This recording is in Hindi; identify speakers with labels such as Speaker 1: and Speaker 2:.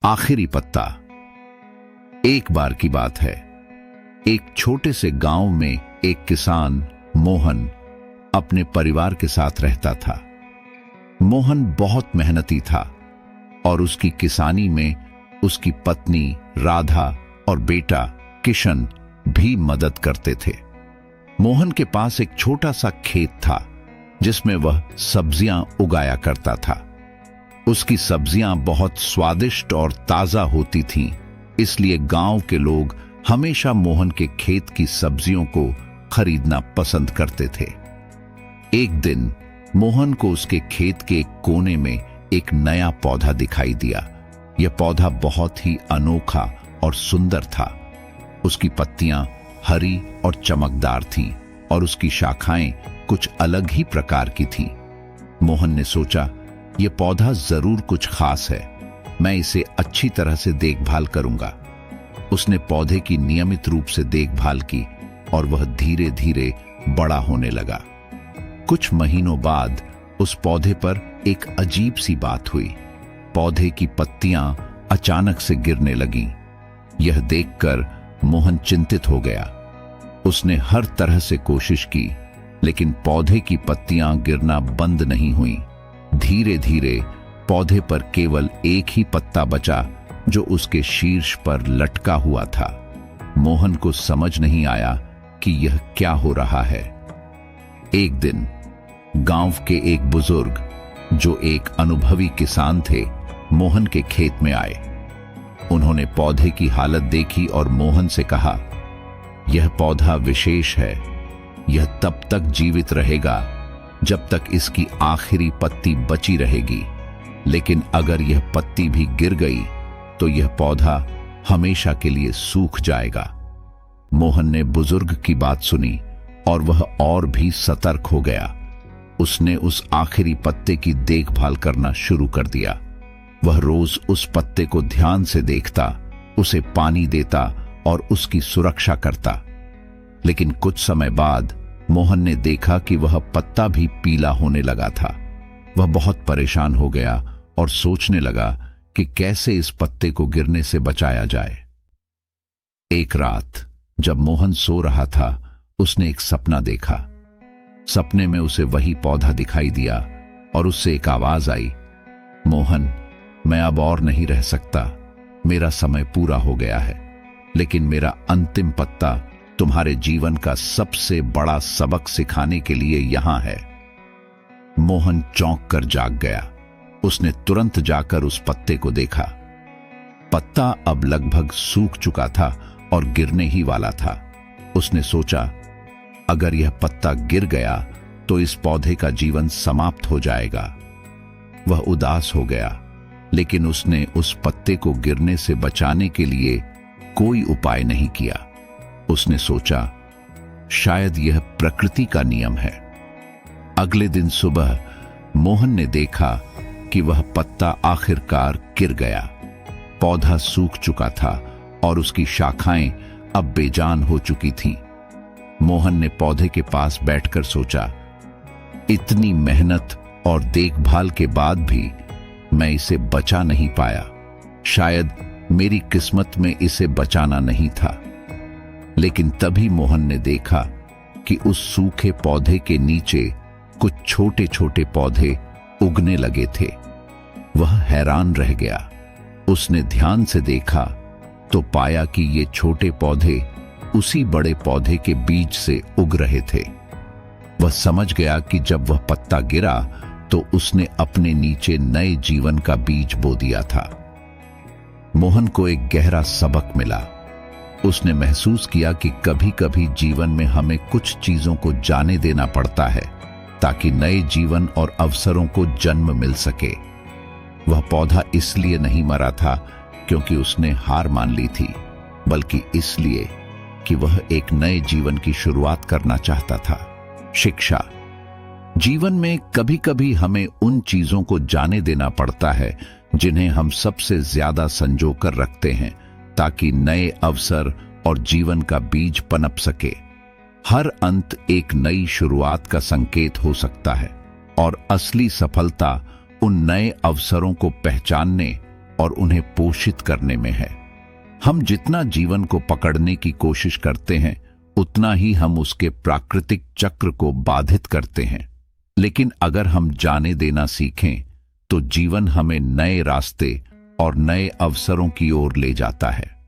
Speaker 1: आखिरी पत्ता। एक बार की बात है, एक छोटे से गांव में एक किसान मोहन अपने परिवार के साथ रहता था। मोहन बहुत मेहनती था और उसकी किसानी में उसकी पत्नी राधा और बेटा किशन भी मदद करते थे। मोहन के पास एक छोटा सा खेत था जिसमें वह सब्जियां उगाया करता था। उसकी सब्जियां बहुत स्वादिष्ट और ताजा होती थीं, इसलिए गांव के लोग हमेशा मोहन के खेत की सब्जियों को खरीदना पसंद करते थे। एक दिन मोहन को उसके खेत के एक कोने में एक नया पौधा दिखाई दिया। यह पौधा बहुत ही अनोखा और सुंदर था। उसकी पत्तियां हरी और चमकदार थीं और उसकी शाखाएं कुछ अलग ही प्रकार की थीं। मोहन ने सोचा, यह पौधा जरूर कुछ खास है, मैं इसे अच्छी तरह से देखभाल करूंगा। उसने पौधे की नियमित रूप से देखभाल की और वह धीरे धीरे बड़ा होने लगा। कुछ महीनों बाद उस पौधे पर एक अजीब सी बात हुई। पौधे की पत्तियां अचानक से गिरने लगीं। यह देखकर मोहन चिंतित हो गया। उसने हर तरह से कोशिश की, लेकिन पौधे की पत्तियां गिरना बंद नहीं हुईं। धीरे धीरे पौधे पर केवल एक ही पत्ता बचा जो उसके शीर्ष पर लटका हुआ था। मोहन को समझ नहीं आया कि यह क्या हो रहा है। एक दिन गांव के एक बुजुर्ग, जो एक अनुभवी किसान थे, मोहन के खेत में आए। उन्होंने पौधे की हालत देखी और मोहन से कहा, यह पौधा विशेष है। यह तब तक जीवित रहेगा जब तक इसकी आखिरी पत्ती बची रहेगी, लेकिन अगर यह पत्ती भी गिर गई तो यह पौधा हमेशा के लिए सूख जाएगा। मोहन ने बुजुर्ग की बात सुनी और वह और भी सतर्क हो गया। उसने उस आखिरी पत्ते की देखभाल करना शुरू कर दिया। वह रोज उस पत्ते को ध्यान से देखता, उसे पानी देता और उसकी सुरक्षा करता। लेकिन कुछ समय बाद मोहन ने देखा कि वह पत्ता भी पीला होने लगा था। वह बहुत परेशान हो गया और सोचने लगा कि कैसे इस पत्ते को गिरने से बचाया जाए। एक रात जब मोहन सो रहा था, उसने एक सपना देखा। सपने में उसे वही पौधा दिखाई दिया और उससे एक आवाज आई, मोहन, मैं अब और नहीं रह सकता। मेरा समय पूरा हो गया है, लेकिन मेरा अंतिम पत्ता तुम्हारे जीवन का सबसे बड़ा सबक सिखाने के लिए यहां है। मोहन चौंक कर जाग गया। उसने तुरंत जाकर उस पत्ते को देखा। पत्ता अब लगभग सूख चुका था और गिरने ही वाला था। उसने सोचा, अगर यह पत्ता गिर गया तो इस पौधे का जीवन समाप्त हो जाएगा। वह उदास हो गया, लेकिन उसने उस पत्ते को गिरने से बचाने के लिए कोई उपाय नहीं किया। उसने सोचा, शायद यह प्रकृति का नियम है। अगले दिन सुबह मोहन ने देखा कि वह पत्ता आखिरकार गिर गया। पौधा सूख चुका था और उसकी शाखाएं अब बेजान हो चुकी थीं। मोहन ने पौधे के पास बैठकर सोचा, इतनी मेहनत और देखभाल के बाद भी मैं इसे बचा नहीं पाया। शायद मेरी किस्मत में इसे बचाना नहीं था। लेकिन तभी मोहन ने देखा कि उस सूखे पौधे के नीचे कुछ छोटे छोटे पौधे उगने लगे थे। वह हैरान रह गया। उसने ध्यान से देखा तो पाया कि ये छोटे पौधे उसी बड़े पौधे के बीज से उग रहे थे। वह समझ गया कि जब वह पत्ता गिरा तो उसने अपने नीचे नए जीवन का बीज बो दिया था। मोहन को एक गहरा सबक मिला। उसने महसूस किया कि कभी कभी जीवन में हमें कुछ चीजों को जाने देना पड़ता है ताकि नए जीवन और अवसरों को जन्म मिल सके। वह पौधा इसलिए नहीं मरा था क्योंकि उसने हार मान ली थी, बल्कि इसलिए कि वह एक नए जीवन की शुरुआत करना चाहता था। शिक्षा। जीवन में कभी कभी हमें उन चीजों को जाने देना पड़ता है जिन्हें हम सबसे ज्यादा संजो कर रखते हैं, ताकि नए अवसर और जीवन का बीज पनप सके। हर अंत एक नई शुरुआत का संकेत हो सकता है और असली सफलता उन नए अवसरों को पहचानने और उन्हें पोषित करने में है। हम जितना जीवन को पकड़ने की कोशिश करते हैं, उतना ही हम उसके प्राकृतिक चक्र को बाधित करते हैं। लेकिन अगर हम जाने देना सीखें, तो जीवन हमें नए रास्ते और नए अवसरों की ओर ले जाता है।